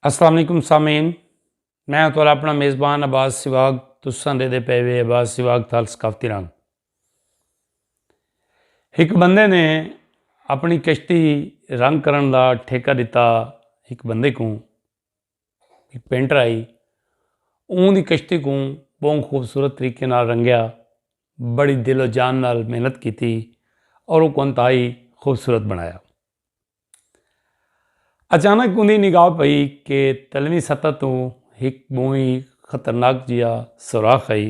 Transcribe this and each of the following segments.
अस्सलाम वालेकुम सामीन, मैं तुहाड़ा अपना मेज़बान अब्बास सिवाग तुसां दे पे वे अब्बास सिवाग थल सकाफती रंग। एक बंदे ने अपनी कश्ती रंग करन दा ठेका दिता एक बंदे को। एक पेंटर आई ऊन दी कश्ती को बहुत खूबसूरत तरीके नाल रंगया, बड़ी दिलो जान नाल मेहनत की और वो इंतहाई खूबसूरत बनाया। अचानक उन्हें निगाह पई कि तलवी सतह तो एक बहुत ही खतरनाक जिहा सुराख आई।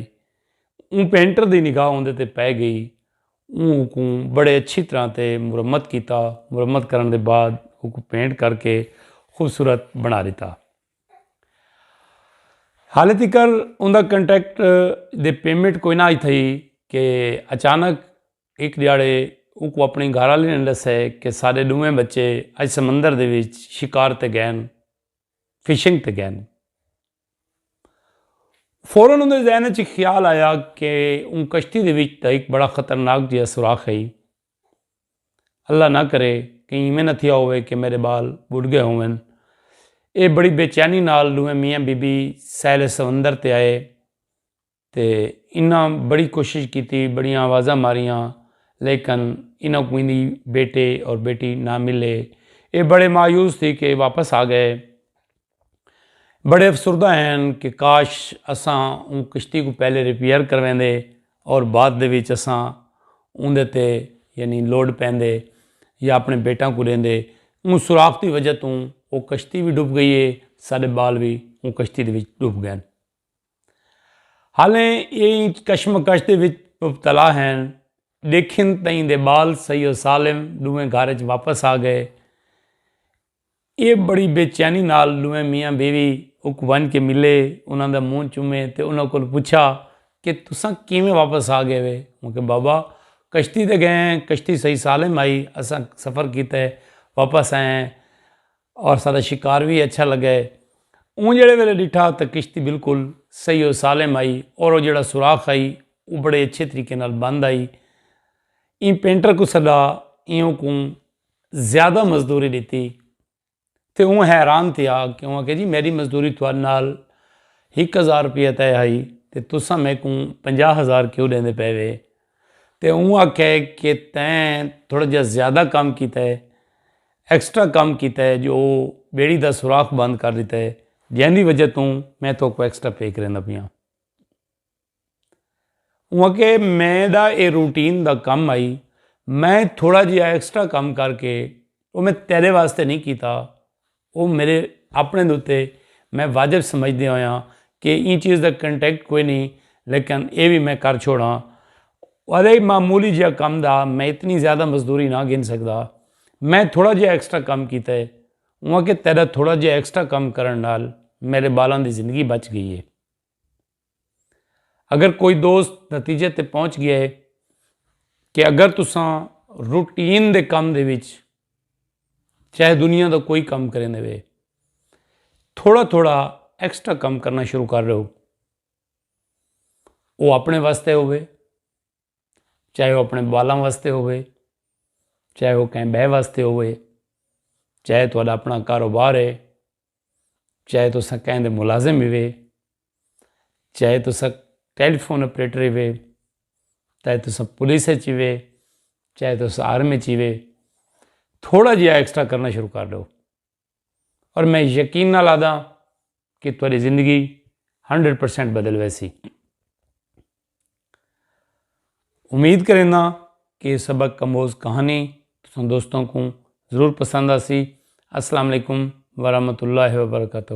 ऊँ पेंटर की निगाह उहदे ते पै गई। ऊँ को बड़े अच्छी तरह से मुरम्मत किया। मुरम्मत करने के बाद उसको पेंट करके खूबसूरत बना दिता। हाले तिकर उनका कंट्रैक्ट दे पेमेंट कोई ना आई थी कि अचानक एक दिहाड़े उसको अपनी घर वाली ने दस्या कि साढ़े दोवें बच्चे अज समंदर दे विच शिकार ते गए, फिशिंग ते गए। फौरन उन्हें जहन च ख्याल आया कि उन कश्ती दे विच तां एक बड़ा खतरनाक जिहा सुराख है। अल्लाह ना करे कहीं इवें न थिया होवे कि मेरे बाल बुड़ गए होवन। ये बड़ी बेचैनी नाल दोवें मियाँ बीबी सैले समंदर ते आए ते इन्हें बड़ी कोशिश की, बड़िया आवाज़ा मारियां, लेकिन इन्हों को इन्हीं बेटे और बेटी ना मिले। ये बड़े मायूस थे कि वापस आ गए। बड़े अफसरदा हैं कि काश असां उन कश्ती को पहले रिपेयर करवाते और बाद दे विच असां उंदे ते यानी लोड पैंदे या अपने बेटा को देंदे। उन सुराख की वजह तो वो कश्ती भी डुब गई है, साढ़े बाल भी वो कश्ती दे विच डुब गए। हाले ये कशमकश दे विच मुबतला हैं, लेकिन तई दे बाल सही और सालिम दोवें घर च वापस आ गए। ये बड़ी बेचैनी नाल दोवें मियाँ बीवी उक बन के मिले, उन्हों का मूँह चूमे तो उन्होंने को पूछा कि तुसां किवें वापस आ गए वे। उनके बाबा कश्ती ते गए, कश्ती सही सालिम आई, असां सफ़र किया, वापस आए और सारा शिकार भी अच्छा लगे। ऊँ जेड़े वेले डिठा तो किश्ती बिल्कुल सही और सालिम आई और वो जेड़ा सुराख आई वो बड़े अच्छे तरीके नाल बंद आई। इन पेंटर को सदा इं को ज़्यादा मजदूरी दी तो वह हैरान थिया कि वह जी मेरी मजदूरी तुहाडे नाल 1000 रुपया तय आई तो तुसां मैं को 50,000 क्यों देंदे पे वे। तो वह आखे कि तैं थोड़ा जिहा ज़्यादा काम किया है, एक्सट्रा काम किया है, जो बेड़ी का सुराख बंद कर दिता है, जिंदी वजह तो मैं तो को एक्सट्रा पे करना पिया। वह के मेरा ये रूटीन का काम आई, मैं थोड़ा जिहा एक्सट्रा काम करके वो मैं तेरे वास्ते नहीं किया, वो मेरे अपने उत्ते मैं वाजिब समझदे होया कि इन चीज़ का कंटैक्ट कोई नहीं, लेकिन ये भी मैं कर छोड़ा। अरे मामूली जिहा काम दा मैं इतनी ज़्यादा मजदूरी ना गिन सकता, मैं थोड़ा जिहा एक्सट्रा काम किया है। वहाँ के तेरा थोड़ा जिहा एक्सट्रा काम करन नाल मेरे बालों की जिंदगी बच गई है। अगर कोई दोस्त नतीजे ते पहुँच गया है कि अगर तुसां रूटीन दे काम दे विच चाहे दुनिया का कोई काम करें देवे, थोड़ा थोड़ा एक्स्ट्रा काम करना शुरू कर रहे हो, वो अपने वास्ते होवे, चाहे वो अपने बालों वास्ते होवे, चाहे वो कहीं बह वास्ते होवे, चाहे तुहाडा अपना कारोबार है, चाहे तुसां कहीं दे मुलाजिम वे, चाहे तुसां टेलीफोन ऑपरेटर वे, चाहे तुसां पुलिस वे, चाहे तुसां आर्मी वे, थोड़ा जिहा एक्स्ट्रा करना शुरू कर दो और मैं यकीन ना लादा कि तुम्हारी ज़िंदगी 100% बदल वैसी। उम्मीद करें कि सबक कमोज कहानी तुम दोस्तों को ज़रूर पसंद आसी। अस्सलाम वालेकुम वरहमतुल्लाहि वबरकातुहू।